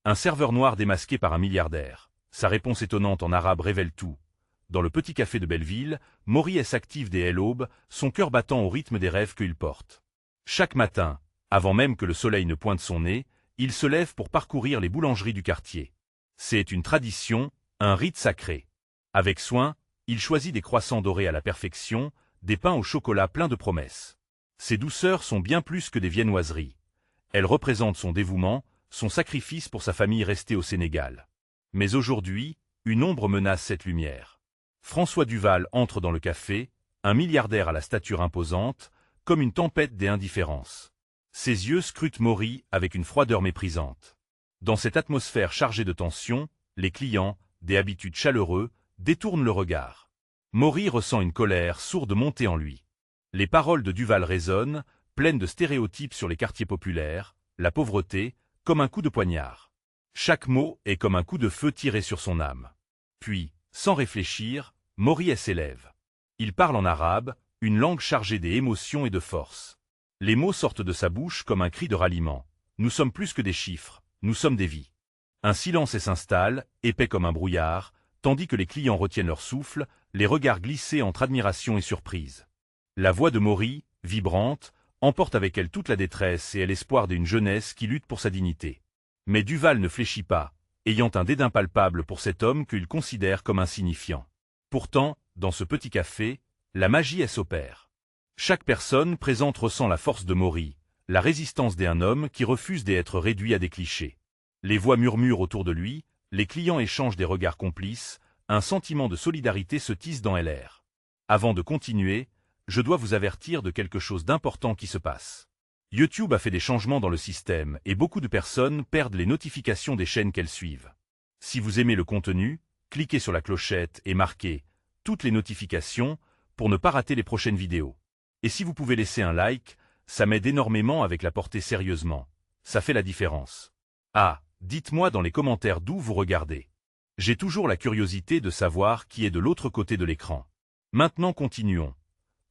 Un serveur noir démasqué par un milliardaire. Sa réponse étonnante en arabe révèle tout. Dans le petit café de Belleville, Maury s'active dès l'aube, son cœur battant au rythme des rêves qu'il porte. Chaque matin, avant même que le soleil ne pointe son nez, il se lève pour parcourir les boulangeries du quartier. C'est une tradition, un rite sacré. Avec soin, il choisit des croissants dorés à la perfection, des pains au chocolat pleins de promesses. Ces douceurs sont bien plus que des viennoiseries. Elles représentent son dévouement, son sacrifice pour sa famille restée au Sénégal. Mais aujourd'hui, une ombre menace cette lumière. François Duval entre dans le café, un milliardaire à la stature imposante, comme une tempête des indifférences. Ses yeux scrutent Maury avec une froideur méprisante. Dans cette atmosphère chargée de tension, les clients, des habitudes chaleureux, détournent le regard. Maury ressent une colère sourde monter en lui. Les paroles de Duval résonnent, pleines de stéréotypes sur les quartiers populaires, la pauvreté, comme un coup de poignard. Chaque mot est comme un coup de feu tiré sur son âme. Puis, sans réfléchir, Maury s'élève. Il parle en arabe, une langue chargée des émotions et de force. Les mots sortent de sa bouche comme un cri de ralliement. Nous sommes plus que des chiffres, nous sommes des vies. Un silence s'installe, épais comme un brouillard, tandis que les clients retiennent leur souffle, les regards glissés entre admiration et surprise. La voix de Maury, vibrante, emporte avec elle toute la détresse et l'espoir d'une jeunesse qui lutte pour sa dignité. Mais Duval ne fléchit pas, ayant un dédain palpable pour cet homme qu'il considère comme insignifiant. Pourtant, dans ce petit café, la magie s'opère. Chaque personne présente ressent la force de Maury, la résistance d'un homme qui refuse d'être réduit à des clichés. Les voix murmurent autour de lui, les clients échangent des regards complices, un sentiment de solidarité se tisse dans l'air. Avant de continuer, je dois vous avertir de quelque chose d'important qui se passe. YouTube a fait des changements dans le système et beaucoup de personnes perdent les notifications des chaînes qu'elles suivent. Si vous aimez le contenu, cliquez sur la clochette et marquez « Toutes les notifications » pour ne pas rater les prochaines vidéos. Et si vous pouvez laisser un like, ça m'aide énormément avec la portée sérieusement. Ça fait la différence. Ah, dites-moi dans les commentaires d'où vous regardez. J'ai toujours la curiosité de savoir qui est de l'autre côté de l'écran. Maintenant continuons.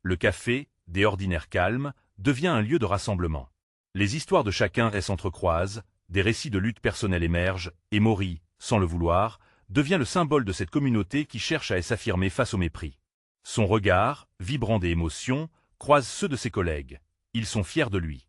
Le café, des ordinaires calmes, devient un lieu de rassemblement. Les histoires de chacun s'entrecroisent, des récits de lutte personnelle émergent, et Maury, sans le vouloir, devient le symbole de cette communauté qui cherche à s'affirmer face au mépris. Son regard, vibrant d'émotions, croise ceux de ses collègues. Ils sont fiers de lui.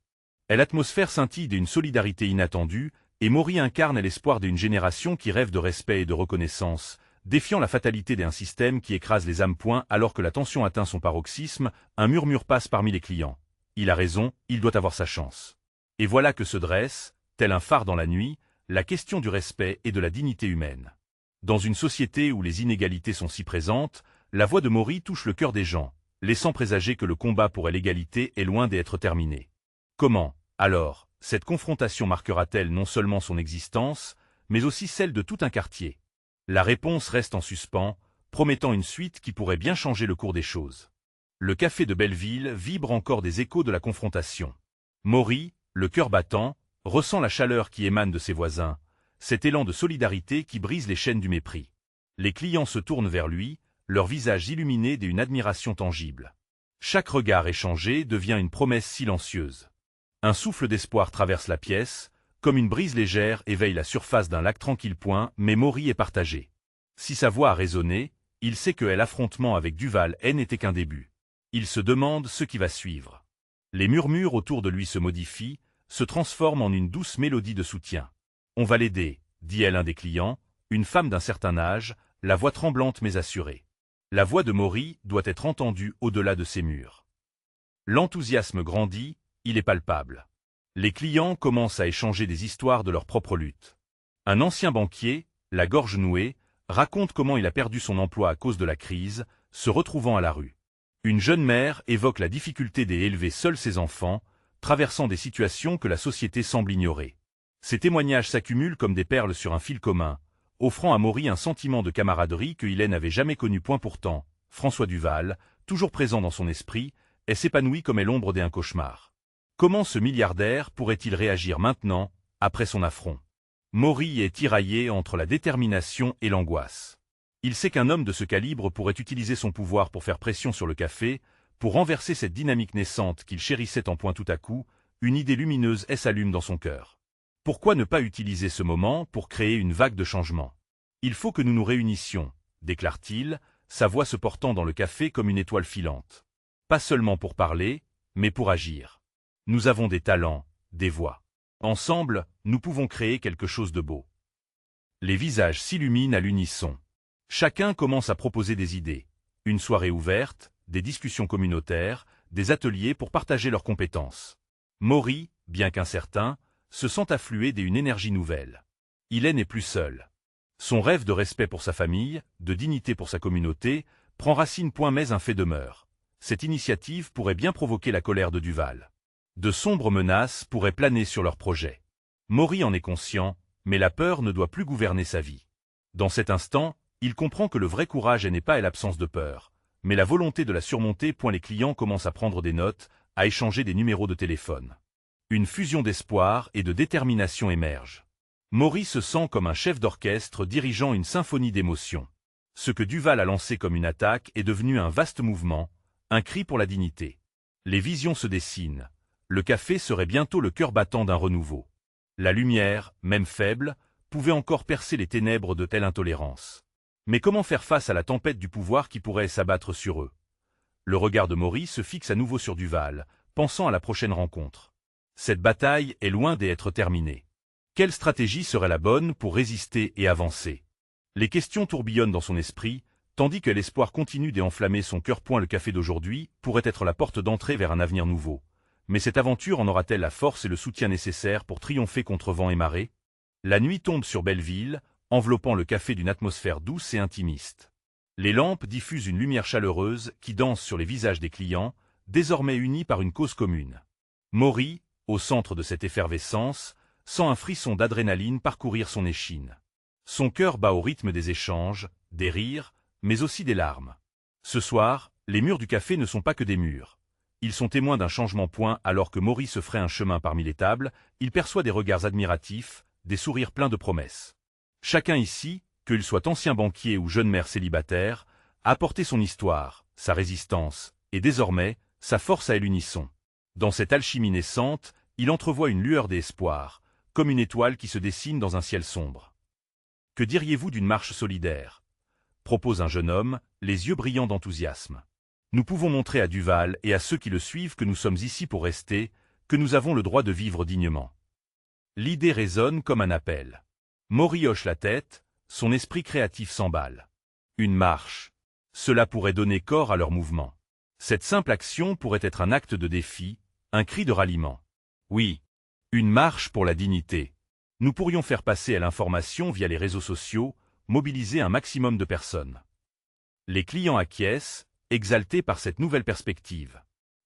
L'atmosphère scintille d'une solidarité inattendue, et Maury incarne l'espoir d'une génération qui rêve de respect et de reconnaissance, défiant la fatalité d'un système qui écrase les âmes. Alors que la tension atteint son paroxysme, un murmure passe parmi les clients. Il a raison, il doit avoir sa chance. Et voilà que se dresse, tel un phare dans la nuit, la question du respect et de la dignité humaine. Dans une société où les inégalités sont si présentes, la voix de Maury touche le cœur des gens, laissant présager que le combat pour l'égalité est loin d'être terminé. Comment, alors, cette confrontation marquera-t-elle non seulement son existence, mais aussi celle de tout un quartier? La réponse reste en suspens, promettant une suite qui pourrait bien changer le cours des choses. Le café de Belleville vibre encore des échos de la confrontation. Maury, le cœur battant, ressent la chaleur qui émane de ses voisins, cet élan de solidarité qui brise les chaînes du mépris. Les clients se tournent vers lui, leurs visages illuminés d'une admiration tangible. Chaque regard échangé devient une promesse silencieuse. Un souffle d'espoir traverse la pièce, comme une brise légère éveille la surface d'un lac tranquille. Mais Maury est partagé. Si sa voix a résonné, il sait que l'affrontement avec Duval n'était qu'un début. Il se demande ce qui va suivre. Les murmures autour de lui se modifient, se transforment en une douce mélodie de soutien. « On va l'aider », dit l'un des clients, une femme d'un certain âge, la voix tremblante mais assurée. La voix de Maury doit être entendue au-delà de ces murs. L'enthousiasme grandit, il est palpable. Les clients commencent à échanger des histoires de leur propre lutte. Un ancien banquier, la gorge nouée, raconte comment il a perdu son emploi à cause de la crise, se retrouvant à la rue. Une jeune mère évoque la difficulté d'élever seuls ses enfants, traversant des situations que la société semble ignorer. Ces témoignages s'accumulent comme des perles sur un fil commun, offrant à Maury un sentiment de camaraderie que il n'avait jamais connu. Pourtant, François Duval, toujours présent dans son esprit, s'épanouit comme est l'ombre d'un cauchemar. Comment ce milliardaire pourrait-il réagir maintenant, après son affront? Maury est tiraillé entre la détermination et l'angoisse. Il sait qu'un homme de ce calibre pourrait utiliser son pouvoir pour faire pression sur le café, pour renverser cette dynamique naissante qu'il chérissait en point. Tout à coup, une idée lumineuse s'allume dans son cœur. Pourquoi ne pas utiliser ce moment pour créer une vague de changement? Il faut que nous nous réunissions, déclare-t-il, sa voix se portant dans le café comme une étoile filante. Pas seulement pour parler, mais pour agir. Nous avons des talents, des voix. Ensemble, nous pouvons créer quelque chose de beau. Les visages s'illuminent à l'unisson. Chacun commence à proposer des idées. Une soirée ouverte, des discussions communautaires, des ateliers pour partager leurs compétences. Maury, bien qu'incertain, se sent affluer d'une énergie nouvelle. Il n'est plus seul. Son rêve de respect pour sa famille, de dignité pour sa communauté, prend racine. Mais un fait demeure. Cette initiative pourrait bien provoquer la colère de Duval. De sombres menaces pourraient planer sur leur projet. Maury en est conscient, mais la peur ne doit plus gouverner sa vie. Dans cet instant, il comprend que le vrai courage n'est pas l'absence de peur, mais la volonté de la surmonter. Les clients commencent à prendre des notes, à échanger des numéros de téléphone. Une fusion d'espoir et de détermination émerge. Maury se sent comme un chef d'orchestre dirigeant une symphonie d'émotions. Ce que Duval a lancé comme une attaque est devenu un vaste mouvement, un cri pour la dignité. Les visions se dessinent. Le café serait bientôt le cœur battant d'un renouveau. La lumière, même faible, pouvait encore percer les ténèbres de telle intolérance. Mais comment faire face à la tempête du pouvoir qui pourrait s'abattre sur eux? Le regard de Maury se fixe à nouveau sur Duval, pensant à la prochaine rencontre. Cette bataille est loin d'être terminée. Quelle stratégie serait la bonne pour résister et avancer? Les questions tourbillonnent dans son esprit, tandis que l'espoir continue d'enflammer son cœur. Le café d'aujourd'hui pourrait être la porte d'entrée vers un avenir nouveau. Mais cette aventure en aura-t-elle la force et le soutien nécessaires pour triompher contre vent et marée? La nuit tombe sur Belleville, enveloppant le café d'une atmosphère douce et intimiste. Les lampes diffusent une lumière chaleureuse qui danse sur les visages des clients, désormais unis par une cause commune. Maury, au centre de cette effervescence, sent un frisson d'adrénaline parcourir son échine. Son cœur bat au rythme des échanges, des rires, mais aussi des larmes. Ce soir, les murs du café ne sont pas que des murs. Ils sont témoins d'un changement. Alors que Maury se ferait un chemin parmi les tables, il perçoit des regards admiratifs, des sourires pleins de promesses. Chacun ici, qu'il soit ancien banquier ou jeune mère célibataire, a apporté son histoire, sa résistance, et désormais, sa force à l'unisson. Dans cette alchimie naissante, il entrevoit une lueur d'espoir, comme une étoile qui se dessine dans un ciel sombre. Que diriez-vous d'une marche solidaire? Propose un jeune homme, les yeux brillants d'enthousiasme. Nous pouvons montrer à Duval et à ceux qui le suivent que nous sommes ici pour rester, que nous avons le droit de vivre dignement. L'idée résonne comme un appel. Maury hoche la tête, son esprit créatif s'emballe. Une marche. Cela pourrait donner corps à leur mouvement. Cette simple action pourrait être un acte de défi, un cri de ralliement. Oui, une marche pour la dignité. Nous pourrions faire passer à l'information via les réseaux sociaux, mobiliser un maximum de personnes. Les clients acquiescent, exaltés par cette nouvelle perspective.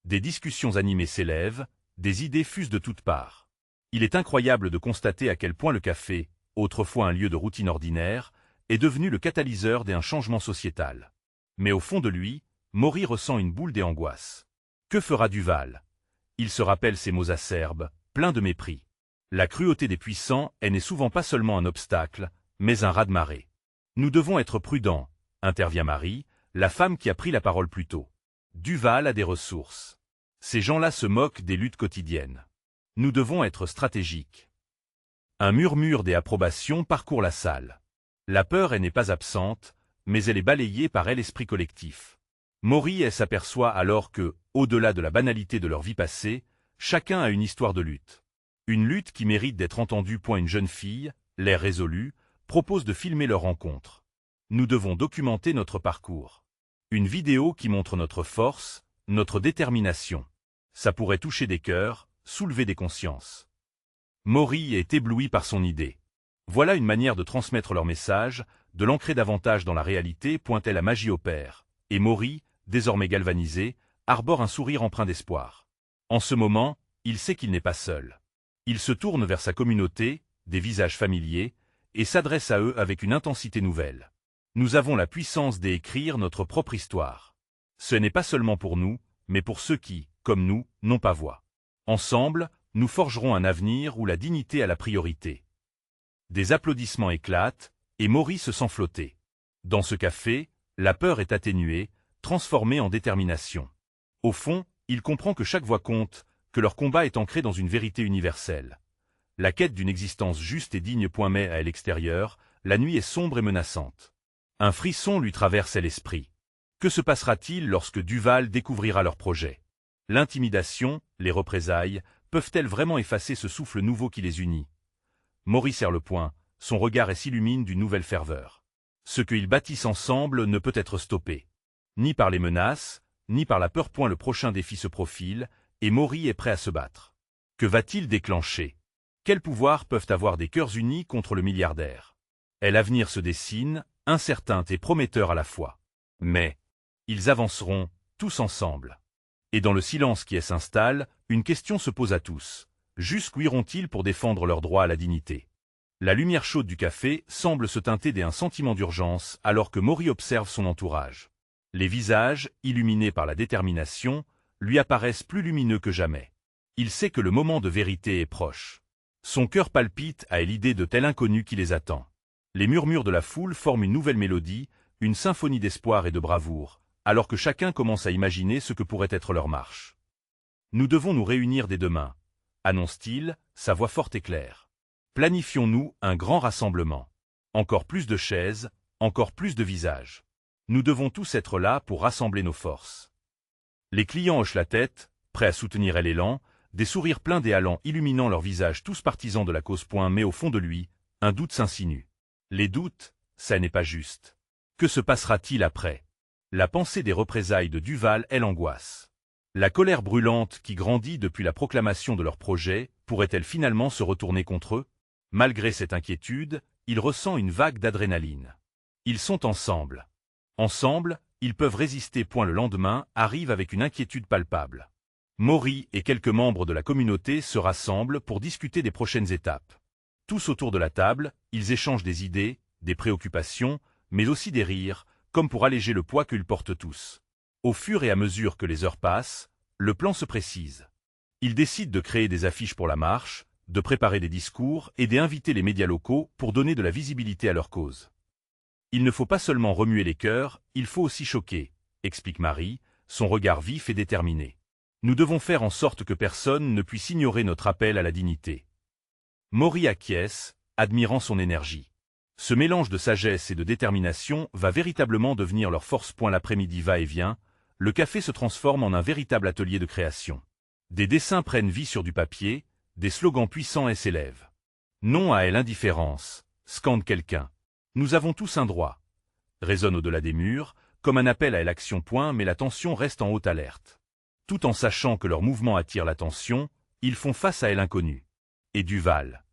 Des discussions animées s'élèvent, des idées fusent de toutes parts. Il est incroyable de constater à quel point le café, autrefois un lieu de routine ordinaire, est devenu le catalyseur d'un changement sociétal. Mais au fond de lui, Maury ressent une boule d'angoisse. Que fera Duval? Il se rappelle ces mots acerbes, pleins de mépris. La cruauté des puissants n'est souvent pas seulement un obstacle, mais un raz-de-marée. Nous devons être prudents, intervient Marie, la femme qui a pris la parole plus tôt. Duval a des ressources. Ces gens-là se moquent des luttes quotidiennes. Nous devons être stratégiques. Un murmure des approbations parcourt la salle. La peur n'est pas absente, mais elle est balayée par l'esprit collectif. Maury s'aperçoit alors que, au-delà de la banalité de leur vie passée, chacun a une histoire de lutte. Une lutte qui mérite d'être entendue. Une jeune fille, l'air résolu, propose de filmer leur rencontre. Nous devons documenter notre parcours. Une vidéo qui montre notre force, notre détermination. Ça pourrait toucher des cœurs, soulever des consciences. Maury est ébloui par son idée. Voilà une manière de transmettre leur message, de l'ancrer davantage dans la réalité. La magie opère. Et Maury, désormais galvanisé, arbore un sourire empreint d'espoir. En ce moment, il sait qu'il n'est pas seul. Il se tourne vers sa communauté, des visages familiers, et s'adresse à eux avec une intensité nouvelle. Nous avons la puissance d'écrire notre propre histoire. Ce n'est pas seulement pour nous, mais pour ceux qui, comme nous, n'ont pas voix. Ensemble, nous forgerons un avenir où la dignité a la priorité. Des applaudissements éclatent, et Maury se sent flotter. Dans ce café, la peur est atténuée, transformée en détermination. Au fond, il comprend que chaque voix compte, que leur combat est ancré dans une vérité universelle. La quête d'une existence juste et digne. Mais à l'extérieur, la nuit est sombre et menaçante. Un frisson lui traversait l'esprit. Que se passera-t-il lorsque Duval découvrira leur projet? L'intimidation, les représailles, peuvent-elles vraiment effacer ce souffle nouveau qui les unit? Maury serre le poing, son regard s'illumine d'une nouvelle ferveur. Ce qu'ils bâtissent ensemble ne peut être stoppé. Ni par les menaces, ni par la peur. Le prochain défi se profile, et Maury est prêt à se battre. Que va-t-il déclencher? Quels pouvoirs peuvent avoir des cœurs unis contre le milliardaire? L'avenir se dessine, incertain et prometteur à la fois. Mais ils avanceront, tous ensemble. Et dans le silence qui s'installe, une question se pose à tous. Jusqu'où iront-ils pour défendre leur droit à la dignité? La lumière chaude du café semble se teinter d'un sentiment d'urgence alors que Maury observe son entourage. Les visages, illuminés par la détermination, lui apparaissent plus lumineux que jamais. Il sait que le moment de vérité est proche. Son cœur palpite à l'idée de tel inconnu qui les attend. Les murmures de la foule forment une nouvelle mélodie, une symphonie d'espoir et de bravoure, alors que chacun commence à imaginer ce que pourrait être leur marche. Nous devons nous réunir dès demain, annonce-t-il, sa voix forte et claire. Planifions-nous un grand rassemblement. Encore plus de chaises, encore plus de visages. Nous devons tous être là pour rassembler nos forces. Les clients hochent la tête, prêts à soutenir l'élan, des sourires pleins des allants illuminant leurs visages, tous partisans de la cause. Mais au fond de lui, un doute s'insinue. Les doutes, ça n'est pas juste. Que se passera-t-il après? La pensée des représailles de Duval l'angoisse. La colère brûlante qui grandit depuis la proclamation de leur projet, pourrait-elle finalement se retourner contre eux? Malgré cette inquiétude, il ressent une vague d'adrénaline. Ils sont ensemble. Ensemble, ils peuvent résister. Le lendemain arrive avec une inquiétude palpable. Maury et quelques membres de la communauté se rassemblent pour discuter des prochaines étapes. Tous autour de la table, ils échangent des idées, des préoccupations, mais aussi des rires, comme pour alléger le poids qu'ils portent tous. Au fur et à mesure que les heures passent, le plan se précise. Ils décident de créer des affiches pour la marche, de préparer des discours et d'inviter les médias locaux pour donner de la visibilité à leur cause. Il ne faut pas seulement remuer les cœurs, il faut aussi choquer, explique Marie, son regard vif et déterminé. Nous devons faire en sorte que personne ne puisse ignorer notre appel à la dignité. Maury acquiesce, admirant son énergie. Ce mélange de sagesse et de détermination va véritablement devenir leur force. L'après-midi va et vient, le café se transforme en un véritable atelier de création. Des dessins prennent vie sur du papier, des slogans puissants s'élèvent. Non à l'indifférence, scande quelqu'un. Nous avons tous un droit. Résonne au-delà des murs, comme un appel à l'action. Mais la tension reste en haute alerte. Tout en sachant que leur mouvement attire l'attention, ils font face à l'inconnu. Et Duval?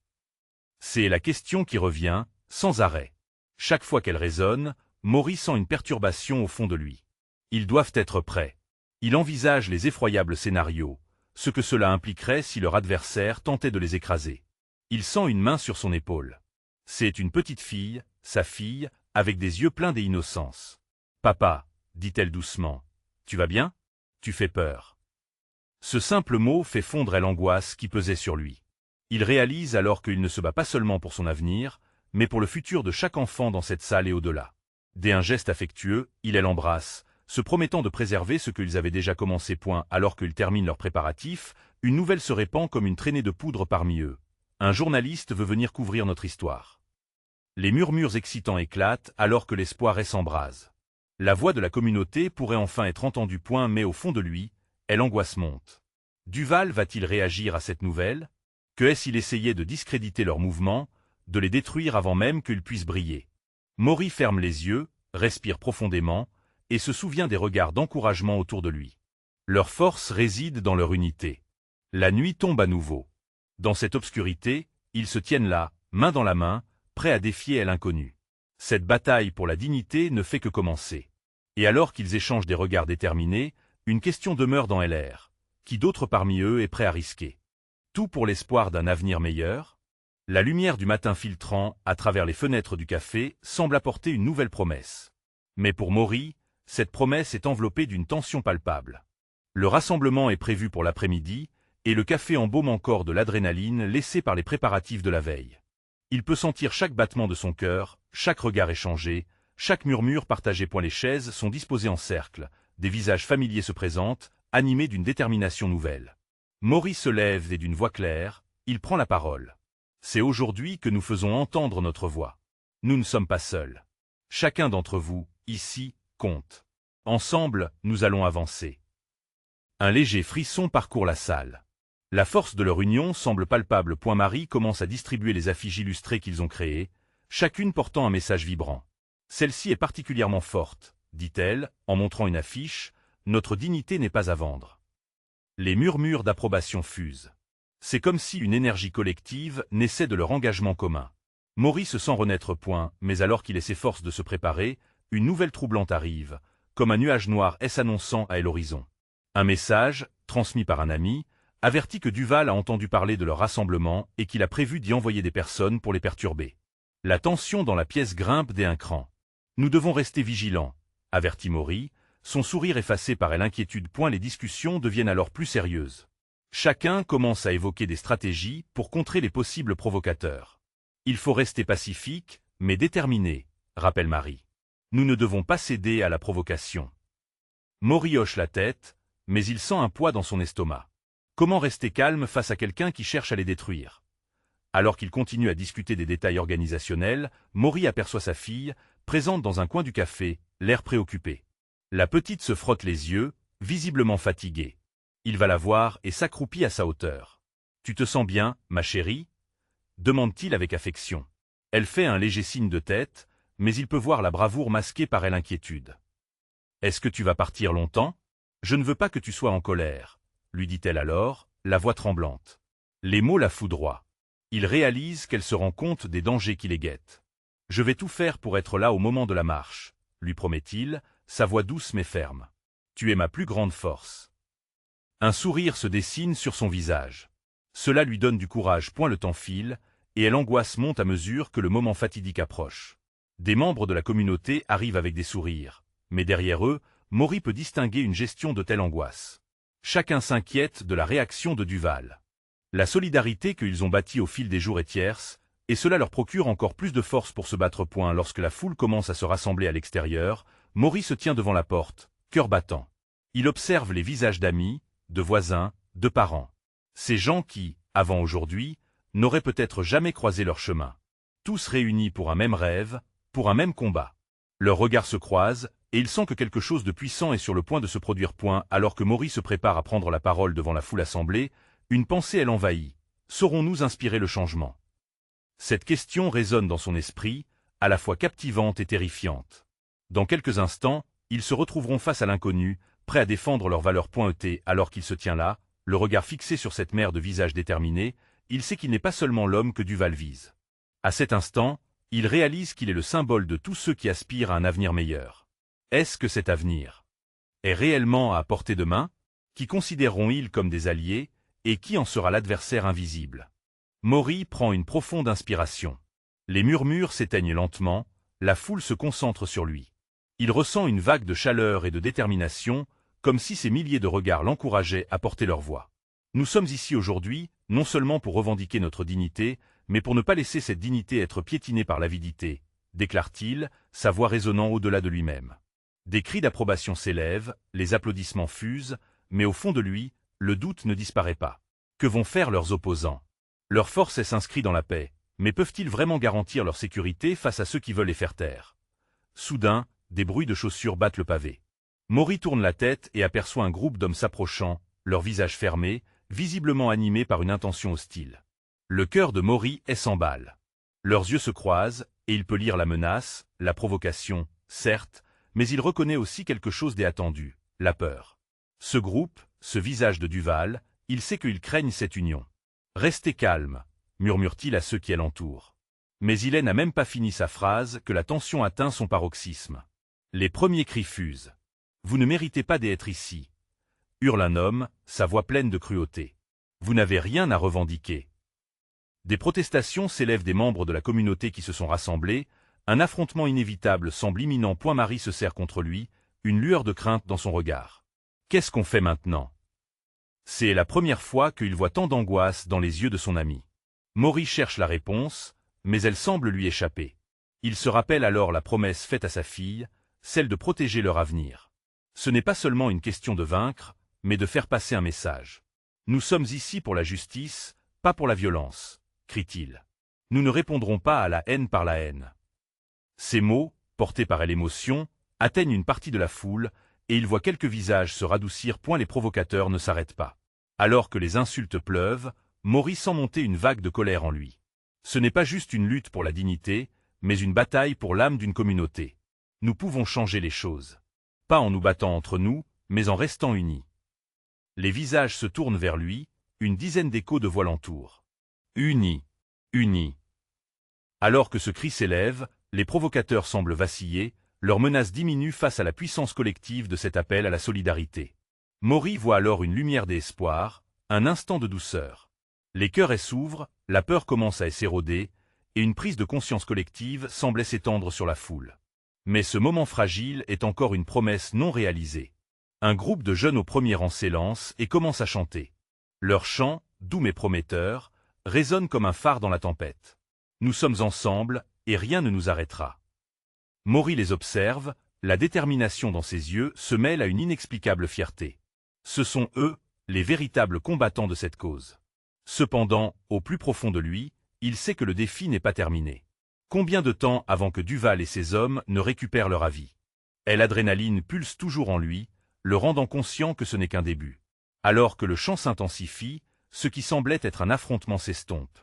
C'est la question qui revient, sans arrêt. Chaque fois qu'elle résonne, Maury sent une perturbation au fond de lui. Ils doivent être prêts. Il envisage les effroyables scénarios, ce que cela impliquerait si leur adversaire tentait de les écraser. Il sent une main sur son épaule. C'est une petite fille, sa fille, avec des yeux pleins d'innocence. « Papa, dit-elle doucement, tu vas bien? Tu fais peur. » Ce simple mot fait fondre l'angoisse qui pesait sur lui. Il réalise alors qu'il ne se bat pas seulement pour son avenir, mais pour le futur de chaque enfant dans cette salle et au-delà. Dès un geste affectueux, il l'embrasse, se promettant de préserver ce qu'ils avaient déjà commencé. Alors qu'ils terminent leurs préparatifs, une nouvelle se répand comme une traînée de poudre parmi eux. Un journaliste veut venir couvrir notre histoire. Les murmures excitants éclatent alors que l'espoir s'embrase. La voix de la communauté pourrait enfin être entendue. Mais au fond de lui, l'angoisse monte. Duval va-t-il réagir à cette nouvelle? Que s'il essayait de discréditer leurs mouvements, de les détruire avant même qu'ils puissent briller? Maury ferme les yeux, respire profondément, et se souvient des regards d'encouragement autour de lui. Leur force réside dans leur unité. La nuit tombe à nouveau. Dans cette obscurité, ils se tiennent là, main dans la main, prêts à défier l'inconnu. Cette bataille pour la dignité ne fait que commencer. Et alors qu'ils échangent des regards déterminés, une question demeure dans l'air. Qui d'autre parmi eux est prêt à risquer? Tout pour l'espoir d'un avenir meilleur? La lumière du matin filtrant, à travers les fenêtres du café, semble apporter une nouvelle promesse. Mais pour Maury, cette promesse est enveloppée d'une tension palpable. Le rassemblement est prévu pour l'après-midi, et le café embaume encore de l'adrénaline laissée par les préparatifs de la veille. Il peut sentir chaque battement de son cœur, chaque regard échangé, chaque murmure partagé. Les chaises sont disposées en cercle, des visages familiers se présentent, animés d'une détermination nouvelle. Maury se lève et d'une voix claire, il prend la parole. C'est aujourd'hui que nous faisons entendre notre voix. Nous ne sommes pas seuls. Chacun d'entre vous, ici, compte. Ensemble, nous allons avancer. Un léger frisson parcourt la salle. La force de leur union semble palpable. Marie commence à distribuer les affiches illustrées qu'ils ont créées, chacune portant un message vibrant. Celle-ci est particulièrement forte, dit-elle, en montrant une affiche, « Notre dignité n'est pas à vendre ». Les murmures d'approbation fusent. C'est comme si une énergie collective naissait de leur engagement commun. Maury se sent renaître. Mais alors qu'il s'efforce de se préparer, une nouvelle troublante arrive, comme un nuage noir s'annonçant à l'horizon. Un message, transmis par un ami, avertit que Duval a entendu parler de leur rassemblement et qu'il a prévu d'y envoyer des personnes pour les perturber. La tension dans la pièce grimpe d'un cran. « Nous devons rester vigilants », avertit Maury, son sourire effacé par l'inquiétude. Les discussions deviennent alors plus sérieuses. Chacun commence à évoquer des stratégies pour contrer les possibles provocateurs. « Il faut rester pacifique, mais déterminé », rappelle Marie. « Nous ne devons pas céder à la provocation. » Maury hoche la tête, mais il sent un poids dans son estomac. Comment rester calme face à quelqu'un qui cherche à les détruire? Alors qu'il continue à discuter des détails organisationnels, Maury aperçoit sa fille, présente dans un coin du café, l'air préoccupé. La petite se frotte les yeux, visiblement fatiguée. Il va la voir et s'accroupit à sa hauteur. « Tu te sens bien, ma chérie ?» demande-t-il avec affection. Elle fait un léger signe de tête, mais il peut voir la bravoure masquée par l'inquiétude. « Est-ce que tu vas partir longtemps? Je ne veux pas que tu sois en colère, » lui dit-elle alors, la voix tremblante. Les mots la foudroient. Il réalise qu'elle se rend compte des dangers qui les guettent. « Je vais tout faire pour être là au moment de la marche, » lui promet-il, sa voix douce mais ferme. « Tu es ma plus grande force. » Un sourire se dessine sur son visage. Cela lui donne du courage. Le temps file, et l'angoisse monte à mesure que le moment fatidique approche. Des membres de la communauté arrivent avec des sourires, mais derrière eux, Maury peut distinguer une gestion de telle angoisse. Chacun s'inquiète de la réaction de Duval. La solidarité qu'ils ont bâtie au fil des jours est tierce, et cela leur procure encore plus de force pour se battre. Lorsque la foule commence à se rassembler à l'extérieur, Maury se tient devant la porte, cœur battant. Il observe les visages d'amis, de voisins, de parents. Ces gens qui, avant aujourd'hui, n'auraient peut-être jamais croisé leur chemin. Tous réunis pour un même rêve, pour un même combat. Leurs regards se croisent, et il sent que quelque chose de puissant est sur le point de se produire. Alors que Maury se prépare à prendre la parole devant la foule assemblée, une pensée l'envahit. Saurons-nous inspirer le changement? Cette question résonne dans son esprit, à la fois captivante et terrifiante. Dans quelques instants, ils se retrouveront face à l'inconnu, prêts à défendre leurs valeurs. Alors qu'il se tient là, le regard fixé sur cette mère de visage déterminé, il sait qu'il n'est pas seulement l'homme que Duval vise. À cet instant, il réalise qu'il est le symbole de tous ceux qui aspirent à un avenir meilleur. Est-ce que cet avenir est réellement à portée de main? Qui considéreront-ils comme des alliés, et qui en sera l'adversaire invisible? Maury prend une profonde inspiration. Les murmures s'éteignent lentement, la foule se concentre sur lui. Il ressent une vague de chaleur et de détermination, comme si ces milliers de regards l'encourageaient à porter leur voix. Nous sommes ici aujourd'hui, non seulement pour revendiquer notre dignité, mais pour ne pas laisser cette dignité être piétinée par l'avidité, déclare-t-il, sa voix résonnant au-delà de lui-même. Des cris d'approbation s'élèvent, les applaudissements fusent, mais au fond de lui, le doute ne disparaît pas. Que vont faire leurs opposants? Leur force s'inscrit dans la paix, mais peuvent-ils vraiment garantir leur sécurité face à ceux qui veulent les faire taire? Soudain, des bruits de chaussures battent le pavé. Maury tourne la tête et aperçoit un groupe d'hommes s'approchant, leurs visages fermés, visiblement animés par une intention hostile. Le cœur de Maury s'emballe. Leurs yeux se croisent, et il peut lire la menace, la provocation, certes, mais il reconnaît aussi quelque chose d'inattendu, la peur. Ce groupe, ce visage de Duval, il sait qu'ils craignent cette union. « Restez calme », murmure-t-il à ceux qui l'entourent. Mais il n'a même pas fini sa phrase que la tension atteint son paroxysme. Les premiers cris fusent. « Vous ne méritez pas d'être ici », hurle un homme, sa voix pleine de cruauté. « Vous n'avez rien à revendiquer. » Des protestations s'élèvent des membres de la communauté qui se sont rassemblés, un affrontement inévitable semble imminent. Marie se serre contre lui, une lueur de crainte dans son regard. Qu'est-ce qu'on fait maintenant? C'est la première fois qu'il voit tant d'angoisse dans les yeux de son ami. Maury cherche la réponse, mais elle semble lui échapper. Il se rappelle alors la promesse faite à sa fille, celle de protéger leur avenir. Ce n'est pas seulement une question de vaincre, mais de faire passer un message. Nous sommes ici pour la justice, pas pour la violence, crie-t-il. Nous ne répondrons pas à la haine par la haine. Ces mots, portés par l'émotion, atteignent une partie de la foule, et il voit quelques visages se radoucir. Les provocateurs ne s'arrêtent pas. Alors que les insultes pleuvent, Maury sent monter une vague de colère en lui. Ce n'est pas juste une lutte pour la dignité, mais une bataille pour l'âme d'une communauté. Nous pouvons changer les choses. Pas en nous battant entre nous, mais en restant unis. Les visages se tournent vers lui, une dizaine d'échos de voix l'entourent. Unis, unis. Alors que ce cri s'élève, les provocateurs semblent vaciller, leur menace diminue face à la puissance collective de cet appel à la solidarité. Maury voit alors une lumière d'espoir, un instant de douceur. Les cœurs s'ouvrent, la peur commence à s'éroder, et une prise de conscience collective semblait s'étendre sur la foule. Mais ce moment fragile est encore une promesse non réalisée. Un groupe de jeunes au premier rang s'élance et commence à chanter. Leur chant, doux mais prometteur, résonne comme un phare dans la tempête. Nous sommes ensemble, et rien ne nous arrêtera. Maury les observe, la détermination dans ses yeux se mêle à une inexplicable fierté. Ce sont eux, les véritables combattants de cette cause. Cependant, au plus profond de lui, il sait que le défi n'est pas terminé. Combien de temps avant que Duval et ses hommes ne récupèrent leur avis? L'adrénaline pulse toujours en lui, le rendant conscient que ce n'est qu'un début. Alors que le chant s'intensifie, ce qui semblait être un affrontement s'estompe.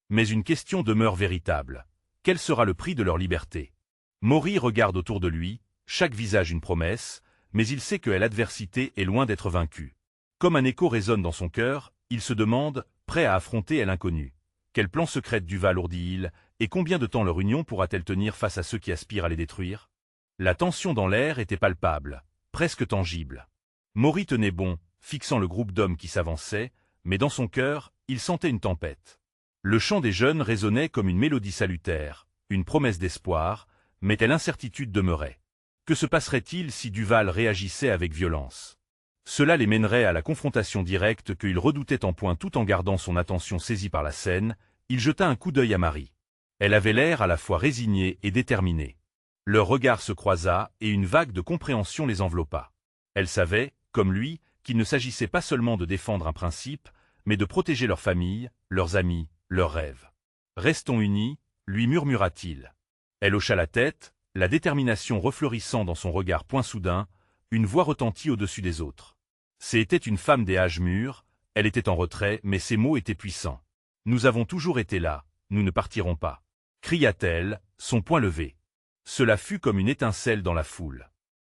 Mais une question demeure véritable. Quel sera le prix de leur liberté? Maury regarde autour de lui, chaque visage une promesse, mais il sait que l'adversité est loin d'être vaincue. Comme un écho résonne dans son cœur, il se demande, prêt à affronter l'inconnu. Quel plan secret Duval ourdit-il, et combien de temps leur union pourra-t-elle tenir face à ceux qui aspirent à les détruire? La tension dans l'air était palpable, presque tangible. Maury tenait bon, fixant le groupe d'hommes qui s'avançait, mais dans son cœur, il sentait une tempête. Le chant des jeunes résonnait comme une mélodie salutaire, une promesse d'espoir, mais telle incertitude demeurait. Que se passerait-il si Duval réagissait avec violence? Cela les mènerait à la confrontation directe qu'il redoutait en point. Tout en gardant son attention saisie par la scène, il jeta un coup d'œil à Marie. Elle avait l'air à la fois résignée et déterminée. Leur regard se croisa et une vague de compréhension les enveloppa. Elle savait, comme lui, qu'il ne s'agissait pas seulement de défendre un principe, mais de protéger leur famille, leurs amis, leurs rêves. « Restons unis », lui murmura-t-il. Elle hocha la tête, la détermination refleurissant dans son regard. Soudain, une voix retentit au-dessus des autres. C'était une femme des âges mûrs, elle était en retrait, mais ses mots étaient puissants. « Nous avons toujours été là, nous ne partirons pas », cria-t-elle, son poing levé. Cela fut comme une étincelle dans la foule.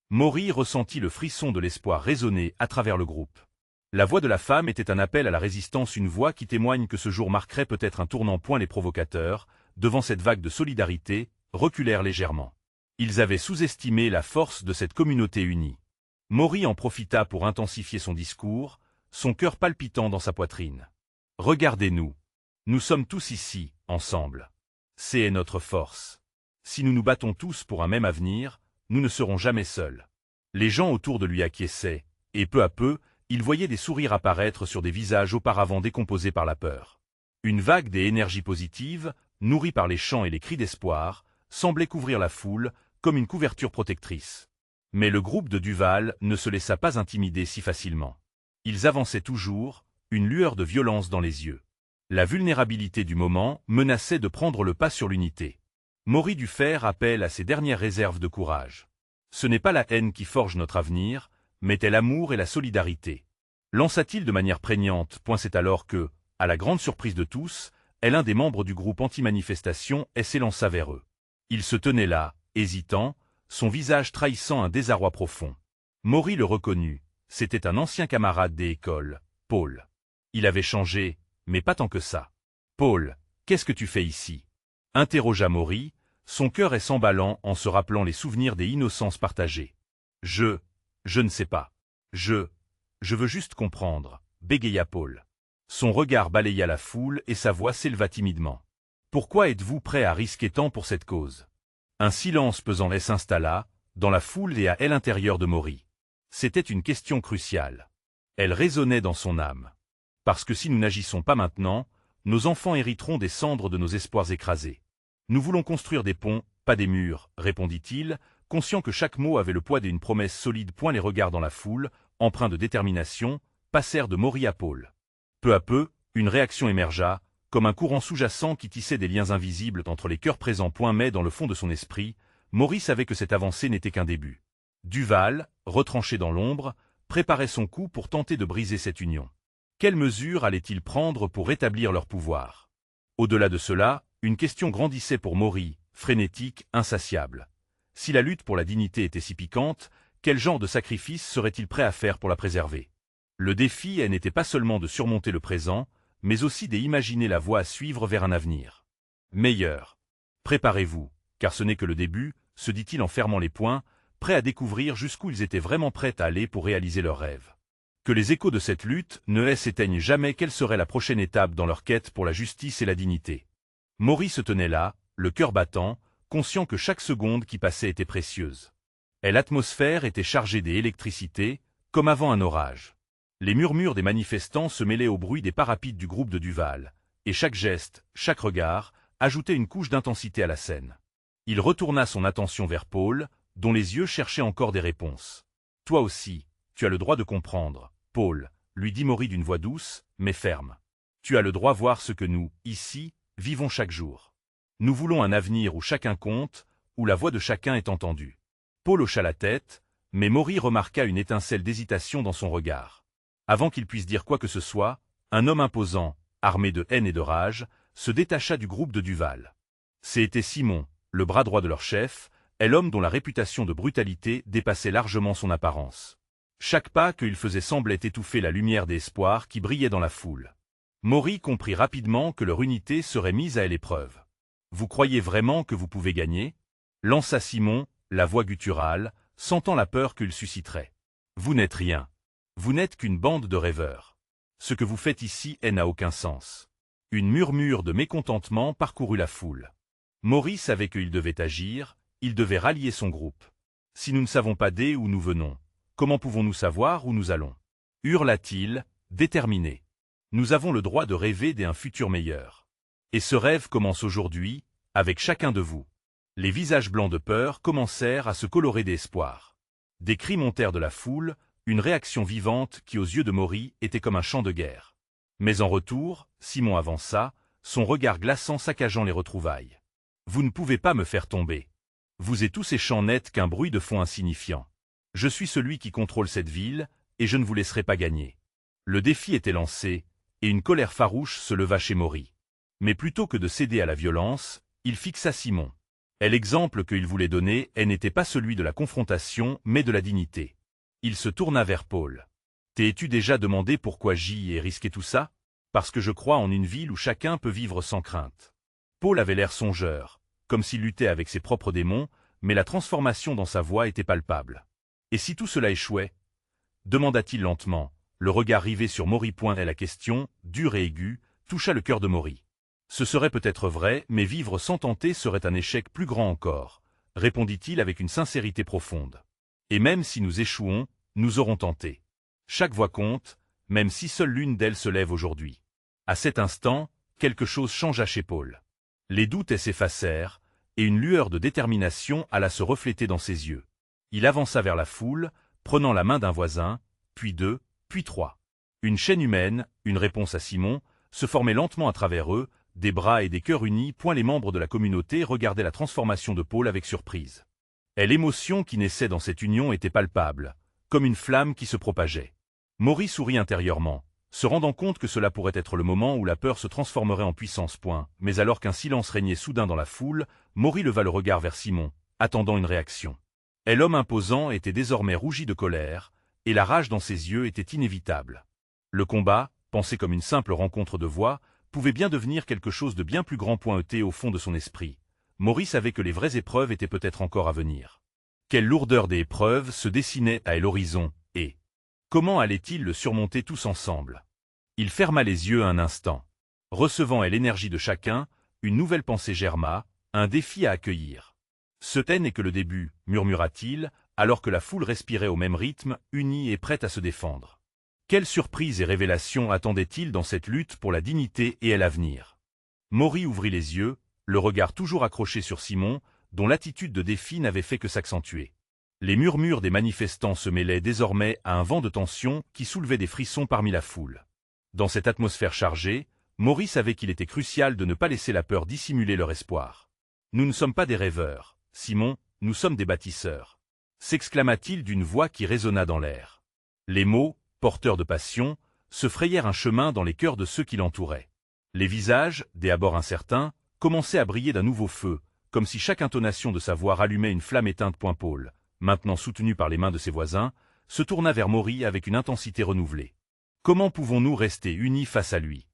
Maury ressentit le frisson de l'espoir résonner à travers le groupe. La voix de la femme était un appel à la résistance, une voix qui témoigne que ce jour marquerait peut-être un tournant. Les provocateurs, devant cette vague de solidarité, reculèrent légèrement. Ils avaient sous-estimé la force de cette communauté unie. Maury en profita pour intensifier son discours, son cœur palpitant dans sa poitrine. « Regardez-nous. Nous sommes tous ici, ensemble. C'est notre force. Si nous nous battons tous pour un même avenir, nous ne serons jamais seuls. » Les gens autour de lui acquiesçaient, et peu à peu, il voyait des sourires apparaître sur des visages auparavant décomposés par la peur. Une vague d'énergie positive, nourrie par les chants et les cris d'espoir, semblait couvrir la foule, comme une couverture protectrice. Mais le groupe de Duval ne se laissa pas intimider si facilement. Ils avançaient toujours, une lueur de violence dans les yeux. La vulnérabilité du moment menaçait de prendre le pas sur l'unité. Maury dut faire appel à ses dernières réserves de courage. Ce n'est pas la haine qui forge notre avenir, mais l'amour et la solidarité. Lança-t-il de manière prégnante. C'est alors que, à la grande surprise de tous, l'un des membres du groupe anti-manifestation s'élança vers eux. Il se tenait là, hésitant, son visage trahissant un désarroi profond. Maury le reconnut, c'était un ancien camarade des écoles, Paul. Il avait changé, mais pas tant que ça. « Paul, qu'est-ce que tu fais ici ?» interrogea Maury, son cœur s'emballant en se rappelant les souvenirs des innocences partagées. « Je ne sais pas. Je veux juste comprendre, » bégaya Paul. Son regard balaya la foule et sa voix s'éleva timidement. « Pourquoi êtes-vous prêt à risquer tant pour cette cause ?» Un silence pesant s'installa, dans la foule et à l'intérieur de Maury. C'était une question cruciale. Elle résonnait dans son âme. Parce que si nous n'agissons pas maintenant, nos enfants hériteront des cendres de nos espoirs écrasés. Nous voulons construire des ponts, pas des murs, répondit-il, conscient que chaque mot avait le poids d'une promesse solide. Les regards dans la foule, empreints de détermination, passèrent de Maury à Paul. Peu à peu, une réaction émergea, comme un courant sous-jacent qui tissait des liens invisibles entre les cœurs présents. Mais dans le fond de son esprit, Maury savait que cette avancée n'était qu'un début. Duval, retranché dans l'ombre, préparait son coup pour tenter de briser cette union. Quelles mesures allait-il prendre pour rétablir leur pouvoir? Au-delà de cela, une question grandissait pour Maury, frénétique, insatiable. Si la lutte pour la dignité était si piquante, quel genre de sacrifice serait-il prêt à faire pour la préserver? Le défi n'était pas seulement de surmonter le présent, mais aussi d'imaginer la voie à suivre vers un avenir meilleur. Préparez-vous, car ce n'est que le début, se dit-il en fermant les poings, prêt à découvrir jusqu'où ils étaient vraiment prêts à aller pour réaliser leurs rêves. Que les échos de cette lutte ne s'éteignent jamais. Quelle serait la prochaine étape dans leur quête pour la justice et la dignité? Maury se tenait là, le cœur battant, conscient que chaque seconde qui passait était précieuse. Et l'atmosphère était chargée d'électricité, comme avant un orage. Les murmures des manifestants se mêlaient au bruit des parapides du groupe de Duval, et chaque geste, chaque regard, ajoutait une couche d'intensité à la scène. Il retourna son attention vers Paul, dont les yeux cherchaient encore des réponses. « Toi aussi, tu as le droit de comprendre, Paul, » lui dit Maury d'une voix douce, mais ferme. « Tu as le droit de voir ce que nous, ici, vivons chaque jour. Nous voulons un avenir où chacun compte, où la voix de chacun est entendue. » Paul hocha la tête, mais Maury remarqua une étincelle d'hésitation dans son regard. Avant qu'il puisse dire quoi que ce soit, un homme imposant, armé de haine et de rage, se détacha du groupe de Duval. C'était Simon, le bras droit de leur chef, et l'homme dont la réputation de brutalité dépassait largement son apparence. Chaque pas qu'il faisait semblait étouffer la lumière d'espoir qui brillait dans la foule. Maury comprit rapidement que leur unité serait mise à l'épreuve. « Vous croyez vraiment que vous pouvez gagner ?» lança Simon, la voix gutturale, sentant la peur qu'il susciterait. « Vous n'êtes rien. Vous n'êtes qu'une bande de rêveurs. Ce que vous faites ici n'a aucun sens. » Une murmure de mécontentement parcourut la foule. Maury savait qu'il devait agir, il devait rallier son groupe. « Si nous ne savons pas d'où nous venons, comment pouvons-nous savoir où nous allons ?» hurla-t-il, déterminé. « Nous avons le droit de rêver d'un futur meilleur. Et ce rêve commence aujourd'hui, avec chacun de vous. » Les visages blancs de peur commencèrent à se colorer d'espoir. Des cris montèrent de la foule, une réaction vivante qui aux yeux de Maury était comme un chant de guerre. Mais en retour, Simon avança, son regard glaçant saccageant les retrouvailles. « Vous ne pouvez pas me faire tomber. Vous et tous ces chants n'êtes qu'un bruit de fond insignifiant. Je suis celui qui contrôle cette ville, et je ne vous laisserai pas gagner. » Le défi était lancé, et une colère farouche se leva chez Maury. Mais plutôt que de céder à la violence, il fixa Simon. Et l'exemple qu'il voulait donner n'était pas celui de la confrontation, mais de la dignité. Il se tourna vers Paul. « T'es-tu déjà demandé pourquoi j'y ai risqué tout ça? Parce que je crois en une ville où chacun peut vivre sans crainte. » Paul avait l'air songeur, comme s'il luttait avec ses propres démons, mais la transformation dans sa voix était palpable. « Et si tout cela échouait ?» demanda-t-il lentement, le regard rivé sur Maury. Et la question, dure et aiguë, toucha le cœur de Maury. « Ce serait peut-être vrai, mais vivre sans tenter serait un échec plus grand encore, » répondit-il avec une sincérité profonde. « Et même si nous échouons, nous aurons tenté. Chaque voix compte, même si seule l'une d'elles se lève aujourd'hui. » À cet instant, quelque chose changea chez Paul. Les doutes s'effacèrent, et une lueur de détermination alla se refléter dans ses yeux. Il avança vers la foule, prenant la main d'un voisin, puis deux, puis trois. Une chaîne humaine, une réponse à Simon, se formait lentement à travers eux, des bras et des cœurs unis. Les membres de la communauté regardaient la transformation de Paul avec surprise. Et l'émotion qui naissait dans cette union était palpable, comme une flamme qui se propageait. Maury sourit intérieurement, se rendant compte que cela pourrait être le moment où la peur se transformerait en puissance. Mais alors qu'un silence régnait soudain dans la foule, Maury leva le regard vers Simon, attendant une réaction. Et l'homme imposant était désormais rougi de colère, et la rage dans ses yeux était inévitable. Le combat, pensé comme une simple rencontre de voix, pouvait bien devenir quelque chose de bien plus grand. Au fond de son esprit, Maury savait que les vraies épreuves étaient peut-être encore à venir. Quelle lourdeur des épreuves se dessinait à l'horizon, et comment allait-il le surmonter tous ensemble? Il ferma les yeux un instant. Recevant l'énergie de chacun, une nouvelle pensée germa, un défi à accueillir. « Ce n'est que le début, » murmura-t-il, alors que la foule respirait au même rythme, unie et prête à se défendre. Quelle surprise et révélation attendait-il dans cette lutte pour la dignité et l'avenir? Maury ouvrit les yeux, le regard toujours accroché sur Simon, dont l'attitude de défi n'avait fait que s'accentuer. Les murmures des manifestants se mêlaient désormais à un vent de tension qui soulevait des frissons parmi la foule. Dans cette atmosphère chargée, Maury savait qu'il était crucial de ne pas laisser la peur dissimuler leur espoir. « Nous ne sommes pas des rêveurs, Simon, nous sommes des bâtisseurs », s'exclama-t-il d'une voix qui résonna dans l'air. Les mots, porteurs de passion, se frayèrent un chemin dans les cœurs de ceux qui l'entouraient. Les visages, dès abord incertains, commençaient à briller d'un nouveau feu, comme si chaque intonation de sa voix rallumait une flamme éteinte. Paul, maintenant soutenu par les mains de ses voisins, se tourna vers Maury avec une intensité renouvelée. Comment pouvons-nous rester unis face à lui?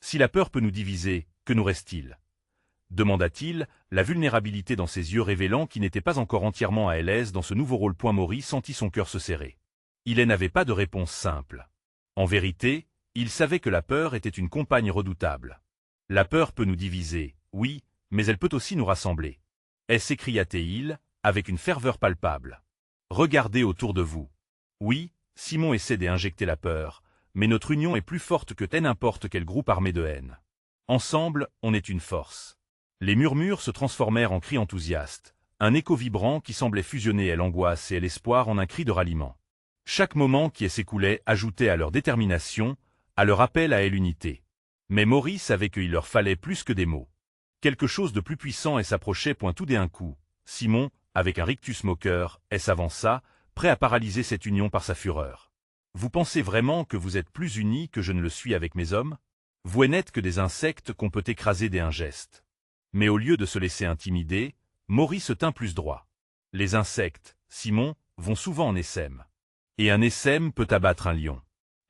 Si la peur peut nous diviser, que nous reste-t-il? Demanda-t-il, la vulnérabilité dans ses yeux révélant qu'il n'était pas encore entièrement à l'aise dans ce nouveau rôle. Maury sentit son cœur se serrer. Il n'avait pas de réponse simple. En vérité, il savait que la peur était une compagne redoutable. La peur peut nous diviser, oui, mais elle peut aussi nous rassembler. S'écria-t-il, avec une ferveur palpable. Regardez autour de vous. Oui, Simon essaie d'injecter la peur, mais notre union est plus forte que n'importe quel groupe armé de haine. Ensemble, on est une force. Les murmures se transformèrent en cris enthousiastes, un écho vibrant qui semblait fusionner l'angoisse et l'espoir en un cri de ralliement. Chaque moment qui s'écoulait ajoutait à leur détermination, à leur appel à l'unité. Mais Maury savait qu'il leur fallait plus que des mots. Quelque chose de plus puissant s'approchait. Tout d'un coup, Simon, avec un rictus moqueur, s'avança, prêt à paralyser cette union par sa fureur. Vous pensez vraiment que vous êtes plus unis que je ne le suis avec mes hommes? Vous n'êtes que des insectes qu'on peut écraser d'un geste. Mais au lieu de se laisser intimider, Maury se tint plus droit. Les insectes, Simon, vont souvent en essaim. Et un essaim peut abattre un lion.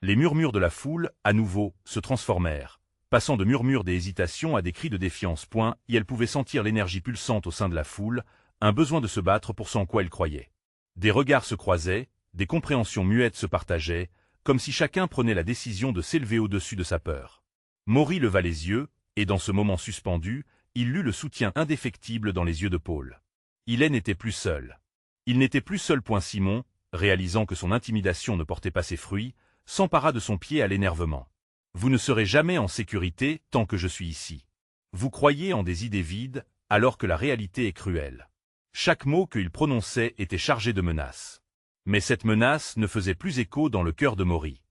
Les murmures de la foule, à nouveau, se transformèrent, passant de murmures des hésitations à des cris de défiance. Et elle pouvait sentir l'énergie pulsante au sein de la foule, un besoin de se battre pour ce en quoi elle croyait. Des regards se croisaient, des compréhensions muettes se partageaient, comme si chacun prenait la décision de s'élever au-dessus de sa peur. Maury leva les yeux, et dans ce moment suspendu, il lut le soutien indéfectible dans les yeux de Paul. Il n'était plus seul. Il n'était plus seul. Simon, réalisant que son intimidation ne portait pas ses fruits, s'empara de son pied à l'énervement. Vous ne serez jamais en sécurité tant que je suis ici. Vous croyez en des idées vides, alors que la réalité est cruelle. Chaque mot qu'il prononçait était chargé de menaces. Mais cette menace ne faisait plus écho dans le cœur de Maury.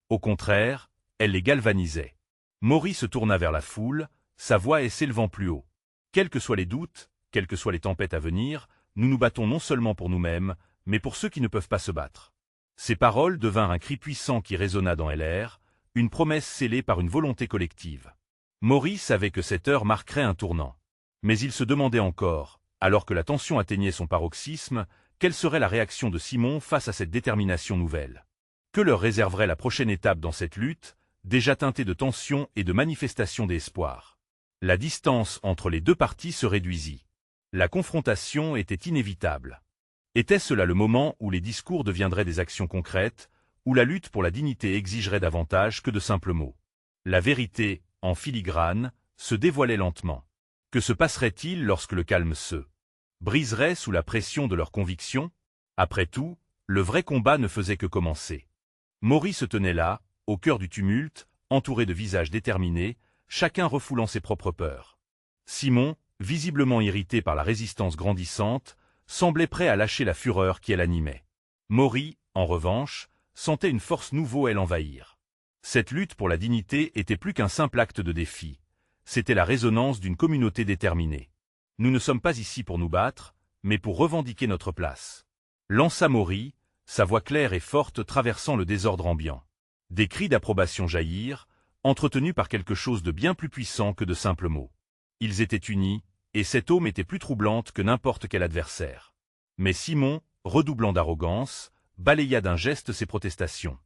Au contraire, elle les galvanisait. Maury se tourna vers la foule, sa voix s'élevant plus haut. Quels que soient les doutes, quelles que soient les tempêtes à venir, nous nous battons non seulement pour nous-mêmes, mais pour ceux qui ne peuvent pas se battre. Ces paroles devinrent un cri puissant qui résonna dans l'air, une promesse scellée par une volonté collective. Maury savait que cette heure marquerait un tournant. Mais il se demandait encore, alors que la tension atteignait son paroxysme, quelle serait la réaction de Simon face à cette détermination nouvelle? Que leur réserverait la prochaine étape dans cette lutte, déjà teintée de tension et de manifestation d'espoir? La distance entre les deux parties se réduisit. La confrontation était inévitable. Était-ce là le moment où les discours deviendraient des actions concrètes, où la lutte pour la dignité exigerait davantage que de simples mots? La vérité, en filigrane, se dévoilait lentement. Que se passerait-il lorsque le calme se briserait sous la pression de leurs convictions? Après tout, le vrai combat ne faisait que commencer. Maury se tenait là, au cœur du tumulte, entouré de visages déterminés, chacun refoulant ses propres peurs. Simon, visiblement irrité par la résistance grandissante, semblait prêt à lâcher la fureur qui l'animait. Maury, en revanche, sentait une force nouvelle l'envahir. Cette lutte pour la dignité était plus qu'un simple acte de défi. C'était la résonance d'une communauté déterminée. Nous ne sommes pas ici pour nous battre, mais pour revendiquer notre place. Lança Maury, sa voix claire et forte traversant le désordre ambiant. Des cris d'approbation jaillirent, entretenus par quelque chose de bien plus puissant que de simples mots. Ils étaient unis, et cette aube était plus troublante que n'importe quel adversaire. Mais Simon, redoublant d'arrogance, balaya d'un geste ses protestations.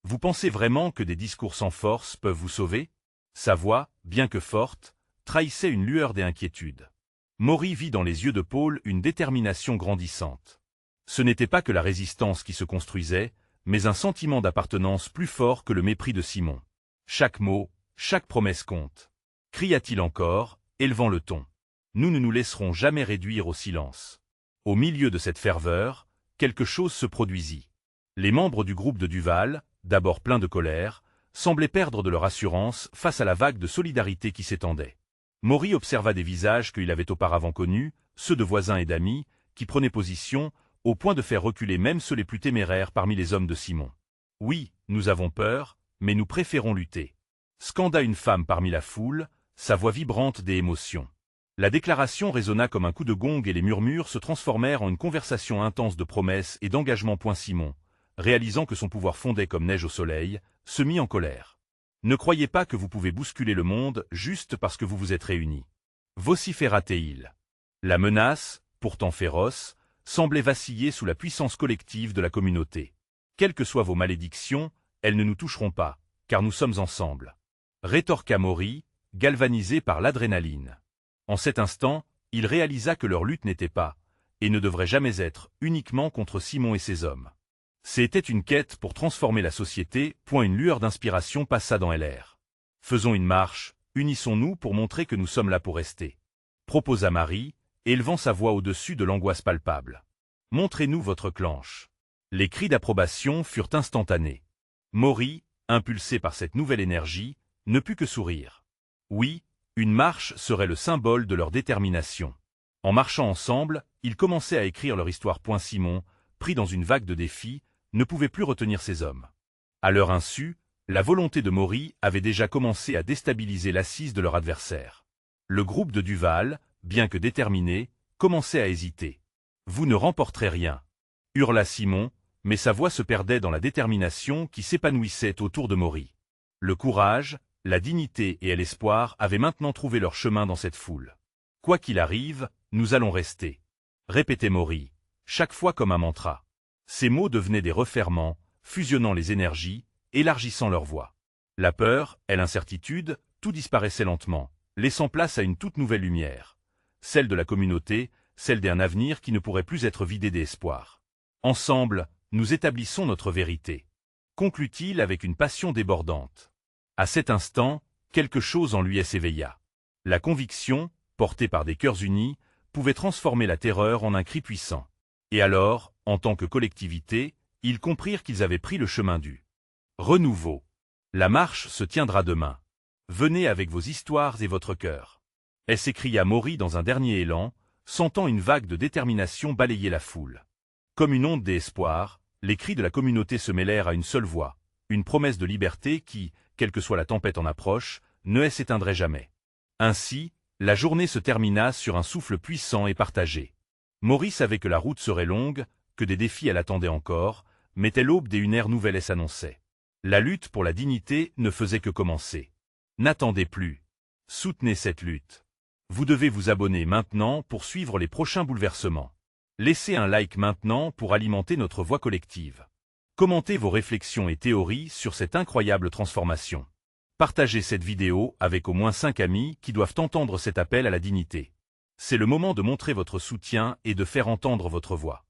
Vous pensez vraiment que des discours sans force peuvent vous sauver? Sa voix, bien que forte, trahissait une lueur d'inquiétude. Maury vit dans les yeux de Paul une détermination grandissante. Ce n'était pas que la résistance qui se construisait, mais un sentiment d'appartenance plus fort que le mépris de Simon. Chaque mot, chaque promesse compte. Cria-t-il encore, élevant le ton. Nous ne nous laisserons jamais réduire au silence. Au milieu de cette ferveur, quelque chose se produisit. Les membres du groupe de Duval, d'abord pleins de colère, semblaient perdre de leur assurance face à la vague de solidarité qui s'étendait. Maury observa des visages qu'il avait auparavant connus, ceux de voisins et d'amis, qui prenaient position, au point de faire reculer même ceux les plus téméraires parmi les hommes de Simon. Oui, nous avons peur, mais nous préférons lutter. scanda une femme parmi la foule, sa voix vibrante des émotions. La déclaration résonna comme un coup de gong et les murmures se transformèrent en une conversation intense de promesses et d'engagement. Simon, réalisant que son pouvoir fondait comme neige au soleil, se mit en colère. Ne croyez pas que vous pouvez bousculer le monde juste parce que vous vous êtes réunis. Vociféra-t-il. La menace, pourtant féroce, semblait vaciller sous la puissance collective de la communauté. Quelles que soient vos malédictions, elles ne nous toucheront pas, car nous sommes ensemble. Rétorqua Maury, galvanisé par l'adrénaline. En cet instant, il réalisa que leur lutte n'était pas, et ne devrait jamais être, uniquement contre Simon et ses hommes. C'était une quête pour transformer la société. Une lueur d'inspiration passa dans LR. Faisons une marche, unissons-nous pour montrer que nous sommes là pour rester. Proposa Marie, élevant sa voix au-dessus de l'angoisse palpable. Montrez-nous votre clanche. Les cris d'approbation furent instantanés. Maury, impulsé par cette nouvelle énergie, ne put que sourire. Oui, une marche serait le symbole de leur détermination. En marchant ensemble, ils commençaient à écrire leur histoire. Simon, pris dans une vague de défis, ne pouvait plus retenir ses hommes. À leur insu, la volonté de Maury avait déjà commencé à déstabiliser l'assise de leur adversaire. Le groupe de Duval, bien que déterminé, commençait à hésiter. « Vous ne remporterez rien », hurla Simon, mais sa voix se perdait dans la détermination qui s'épanouissait autour de Maury. Le courage, la dignité et l'espoir avaient maintenant trouvé leur chemin dans cette foule. « Quoi qu'il arrive, nous allons rester », répétait Maury, chaque fois comme un mantra. Ces mots devenaient des referments, fusionnant les énergies, élargissant leur voix. La peur et l'incertitude, tout disparaissait lentement, laissant place à une toute nouvelle lumière. Celle de la communauté, celle d'un avenir qui ne pourrait plus être vidé d'espoir. Ensemble, nous établissons notre vérité. Conclut-il avec une passion débordante. À cet instant, quelque chose en lui s'éveilla. La conviction, portée par des cœurs unis, pouvait transformer la terreur en un cri puissant. Et alors, en tant que collectivité, ils comprirent qu'ils avaient pris le chemin du renouveau. La marche se tiendra demain. Venez avec vos histoires et votre cœur. S'écria Maury dans un dernier élan, sentant une vague de détermination balayer la foule. Comme une onde d'espoir, les cris de la communauté se mêlèrent à une seule voix, une promesse de liberté qui, quelle que soit la tempête en approche, ne s'éteindrait jamais. Ainsi, la journée se termina sur un souffle puissant et partagé. Maury savait que la route serait longue, que des défis l'attendaient encore, mais telle l'aube d'une ère nouvelle s'annonçait. La lutte pour la dignité ne faisait que commencer. N'attendez plus. Soutenez cette lutte. Vous devez vous abonner maintenant pour suivre les prochains bouleversements. Laissez un like maintenant pour alimenter notre voix collective. Commentez vos réflexions et théories sur cette incroyable transformation. Partagez cette vidéo avec au moins 5 amis qui doivent entendre cet appel à la dignité. C'est le moment de montrer votre soutien et de faire entendre votre voix.